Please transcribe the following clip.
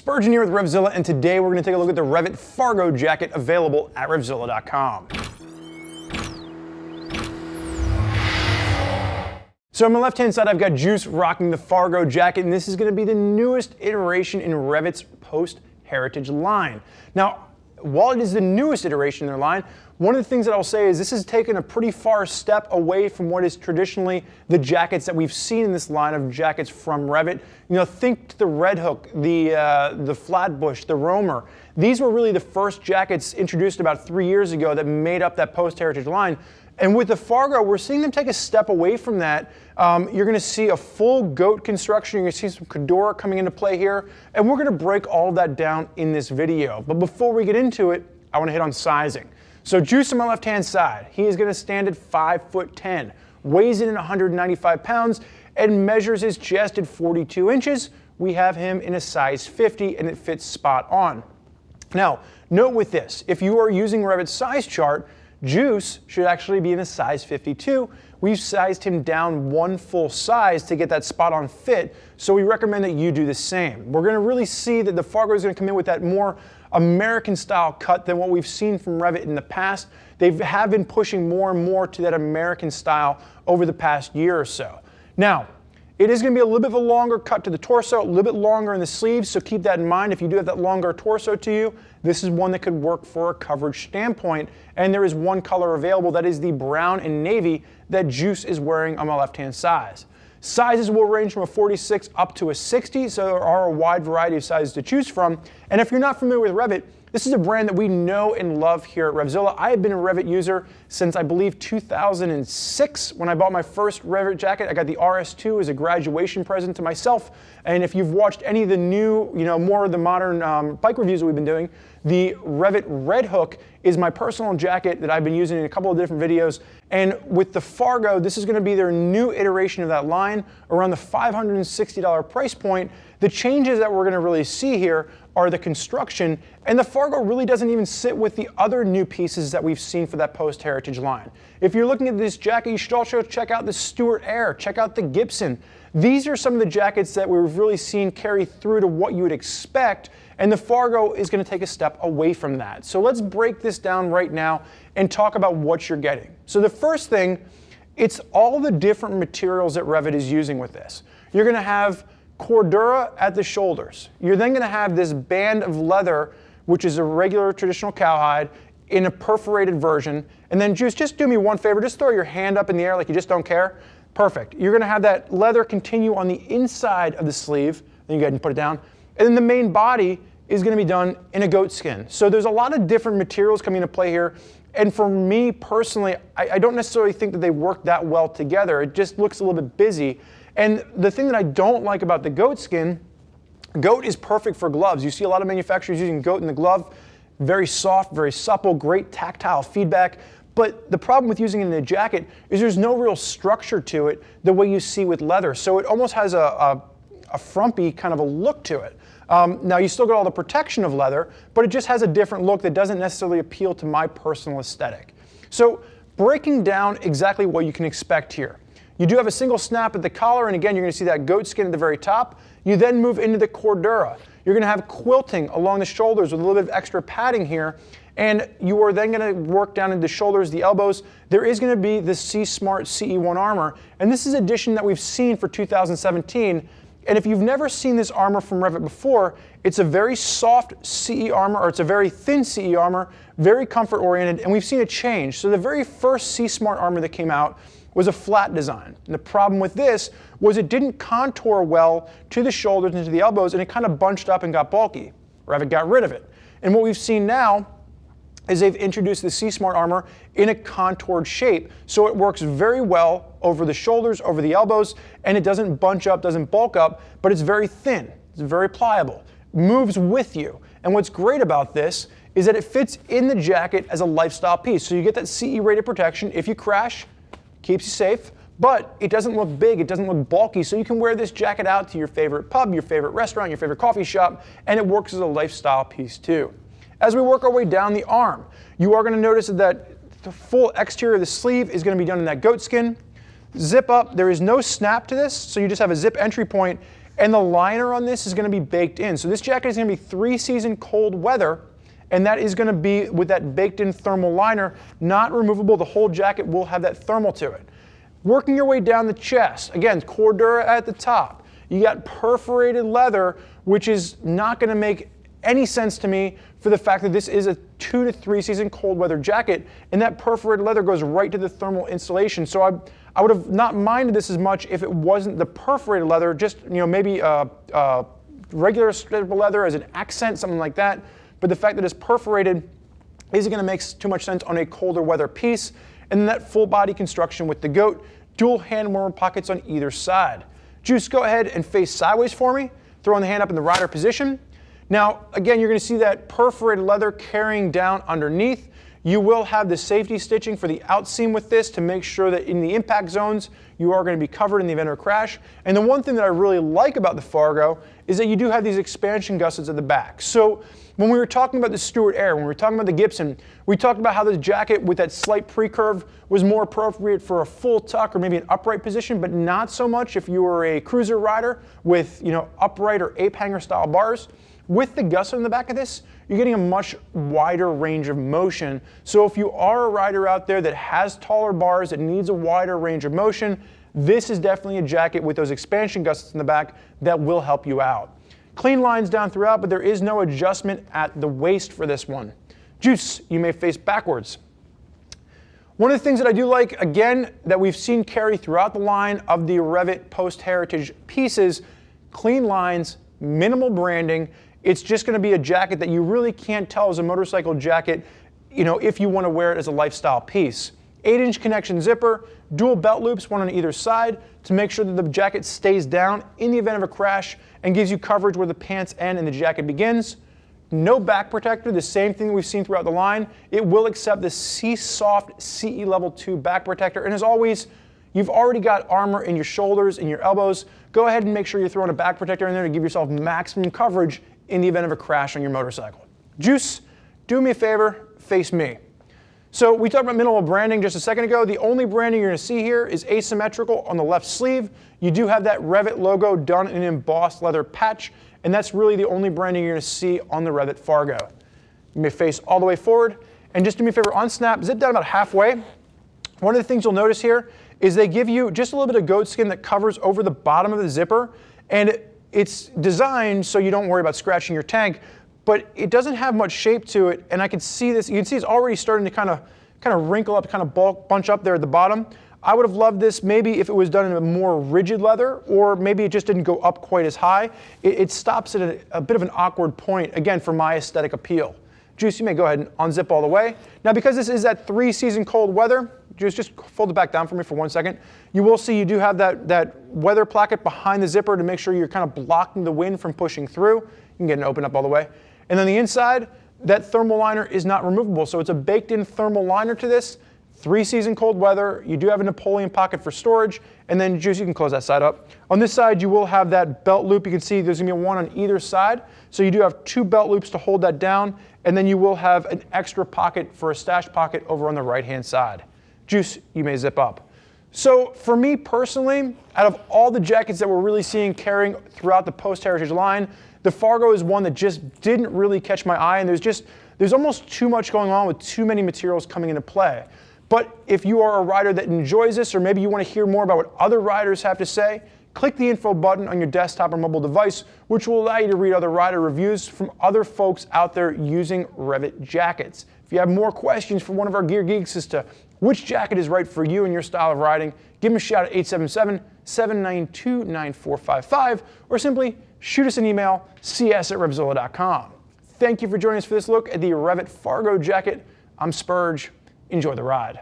Spurgeon here with RevZilla, and today we're going to take a look at the REV'IT Fargo Jacket available at RevZilla.com. So on my left-hand side, I've got Juice rocking the Fargo Jacket, and this is going to be the newest iteration in REV'IT's post-heritage line. Now, while it is the newest iteration in their line, one of the things that I'll say is this has taken a pretty far step away from what is traditionally the jackets that we've seen in this line of jackets from REV'IT. You know, think the Red Hook, the Flatbush, the Roamer. These were really the first jackets introduced about 3 years ago that made up that post-heritage line. And with the Fargo, we're seeing them take a step away from that. You're going to see a full goat construction. You're going to see some Cadora coming into play here. And we're going to break all of that down in this video. But before we get into it, I want to hit on sizing. So Juice on my left-hand side, he is going to stand at 5'10", weighs in at 195 pounds, and measures his chest at 42 inches. We have him in a size 50, and it fits spot on. Now, note with this, if you are using REV'IT's size chart, Juice should actually be in a size 52. We've sized him down one full size to get that spot on fit, so we recommend that you do the same. We're going to really see that the Fargo is going to come in with that more American style cut than what we've seen from REV'IT in the past. They have been pushing more and more to that American style over the past year or so. Now, it is going to be a little bit of a longer cut to the torso, a little bit longer in the sleeves, so keep that in mind. If you do have that longer torso to you, this is one that could work for a coverage standpoint. And there is one color available, that is the brown and navy that Juice is wearing on my left-hand side. Sizes will range from a 46 up to a 60, so there are a wide variety of sizes to choose from. And if you're not familiar with REV'IT, this is a brand that we know and love here at RevZilla. I have been a REV'IT user since I believe 2006 when I bought my first REV'IT jacket. I got the RS2 as a graduation present to myself. And if you've watched any of the new, more of the modern bike reviews that we've been doing, the REV'IT Red Hook is my personal jacket that I've been using in a couple of different videos. And with the Fargo, this is going to be their new iteration of that line, around the $560 price point. The changes that we're going to really see here are the construction, and the Fargo really doesn't even sit with the other new pieces that we've seen for that post-heritage line. If you're looking at this jacket, you should also check out the Stuart Air, check out the Gibson. These are some of the jackets that we've really seen carry through to what you would expect, and the Fargo is going to take a step away from that. So let's break this down right now and talk about what you're getting. So the first thing, it's all the different materials that REV'IT is using with this. You're going to have Cordura at the shoulders. You're then going to have this band of leather, which is a regular traditional cowhide, in a perforated version. And then Juice, just do me one favor, just throw your hand up in the air like you just don't care. Perfect. You're going to have that leather continue on the inside of the sleeve. Then you go ahead and put it down. And then the main body is going to be done in a goat skin. So there's a lot of different materials coming into play here. And for me personally, I don't necessarily think that they work that well together. It just looks a little bit busy. And the thing that I don't like about the goat skin, goat is perfect for gloves. You see a lot of manufacturers using goat in the glove. Very soft, very supple, great tactile feedback. But the problem with using it in a jacket is there's no real structure to it the way you see with leather. So it almost has a frumpy kind of a look to it. Now you still get all the protection of leather, but it just has a different look that doesn't necessarily appeal to my personal aesthetic. So breaking down exactly what you can expect here. You do have a single snap at the collar, and again, you're going to see that goat skin at the very top. You then move into the Cordura. You're going to have quilting along the shoulders with a little bit of extra padding here, and you are then going to work down into the shoulders, the elbows. There is going to be the SeeSmart CE1 armor, and this is an addition that we've seen for 2017. And if you've never seen this armor from REV'IT before, it's a very soft CE armor, or it's a very thin CE armor, very comfort oriented, and we've seen a change. So the very first SeeSmart armor that came out was a flat design. And the problem with this was it didn't contour well to the shoulders and to the elbows, and it kind of bunched up and got bulky. REV'IT got rid of it. And what we've seen now is they've introduced the SeeSmart armor in a contoured shape. So it works very well over the shoulders, over the elbows, and it doesn't bunch up, doesn't bulk up, but it's very thin, it's very pliable, moves with you. And what's great about this is that it fits in the jacket as a lifestyle piece. So you get that CE rated protection. If you crash, keeps you safe, but it doesn't look big, it doesn't look bulky, so you can wear this jacket out to your favorite pub, your favorite restaurant, your favorite coffee shop, and it works as a lifestyle piece too. As we work our way down the arm, you are going to notice that the full exterior of the sleeve is going to be done in that goat skin. Zip up, there is no snap to this, so you just have a zip entry point, And the liner on this is going to be baked in. So this jacket is going to be 3-season cold weather, and that is going to be with that baked in thermal liner, not removable. The whole jacket will have that thermal to it. Working your way down the chest, again, Cordura at the top. You got perforated leather, which is not going to make any sense to me for the fact that this is a 2 to 3 season cold weather jacket, and that perforated leather goes right to the thermal insulation. So I would have not minded this as much if it wasn't the perforated leather, just maybe regular strip leather as an accent, something like that. But the fact that it's perforated isn't going to make too much sense on a colder weather piece. And then that full body construction with the goat, dual hand warmer pockets on either side. Juice, go ahead and face sideways for me, throwing the hand up in the rider position. Now, again, you're going to see that perforated leather carrying down underneath. You will have the safety stitching for the outseam with this to make sure that in the impact zones, you are going to be covered in the event of a crash. And the one thing that I really like about the Fargo is that you do have these expansion gussets at the back. So when we were talking about the Stuart Air, when we were talking about the Gibson, we talked about how the jacket with that slight pre-curve was more appropriate for a full tuck or maybe an upright position, but not so much if you were a cruiser rider with upright or ape hanger style bars. With the gusset in the back of this, you're getting a much wider range of motion. So if you are a rider out there that has taller bars, that needs a wider range of motion, this is definitely a jacket with those expansion gussets in the back that will help you out. Clean lines down throughout, but there is no adjustment at the waist for this one. Juice, you may face backwards. One of the things that I do like, again, that we've seen carry throughout the line of the REV'IT post-heritage pieces, clean lines, minimal branding. It's just going to be a jacket that you really can't tell is a motorcycle jacket, if you want to wear it as a lifestyle piece. 8-inch connection zipper, dual belt loops, one on either side, to make sure that the jacket stays down in the event of a crash and gives you coverage where the pants end and the jacket begins. No back protector, the same thing we've seen throughout the line. It will accept the C-Soft CE Level 2 back protector. And as always, you've already got armor in your shoulders and your elbows. Go ahead and make sure you're throwing a back protector in there to give yourself maximum coverage in the event of a crash on your motorcycle. Juice, do me a favor, face me. So we talked about minimal branding just a second ago. The only branding you're going to see here is asymmetrical on the left sleeve. You do have that REV'IT logo done in an embossed leather patch, and that's really the only branding you're going to see on the REV'IT Fargo. You may face all the way forward, and just do me a favor, on snap, zip down about halfway. One of the things you'll notice here is they give you just a little bit of goat skin that covers over the bottom of the zipper, and it's designed so you don't worry about scratching your tank, but it doesn't have much shape to it, and I can see this. You can see it's already starting to kind of wrinkle up, kind of bunch up there at the bottom. I would have loved this maybe if it was done in a more rigid leather, or maybe it just didn't go up quite as high. It stops at a bit of an awkward point, again, for my aesthetic appeal. Juice, you may go ahead and unzip all the way. Now, because this is that 3-season cold weather, Juice, just fold it back down for me for 1 second. You will see you do have that weather placket behind the zipper to make sure you're kind of blocking the wind from pushing through. You can get it open up all the way. And then the inside, that thermal liner is not removable. So it's a baked-in thermal liner to this. 3-season cold weather. You do have a Napoleon pocket for storage. And then, Juice, you can close that side up. On this side, you will have that belt loop. You can see there's going to be one on either side. So you do have 2 belt loops to hold that down. And then you will have an extra pocket for a stash pocket over on the right-hand side. Juice, you may zip up. So for me personally, out of all the jackets that we're really seeing carrying throughout the post-heritage line, the Fargo is one that just didn't really catch my eye, and there's almost too much going on with too many materials coming into play. But if you are a rider that enjoys this, or maybe you want to hear more about what other riders have to say, click the info button on your desktop or mobile device, which will allow you to read other rider reviews from other folks out there using REV'IT jackets. If you have more questions for one of our gear geeks as to which jacket is right for you and your style of riding, give them a shout at 877-792-9455, or simply shoot us an email, cs@RevZilla.com. Thank you for joining us for this look at the REV'IT Fargo jacket. I'm Spurge. Enjoy the ride.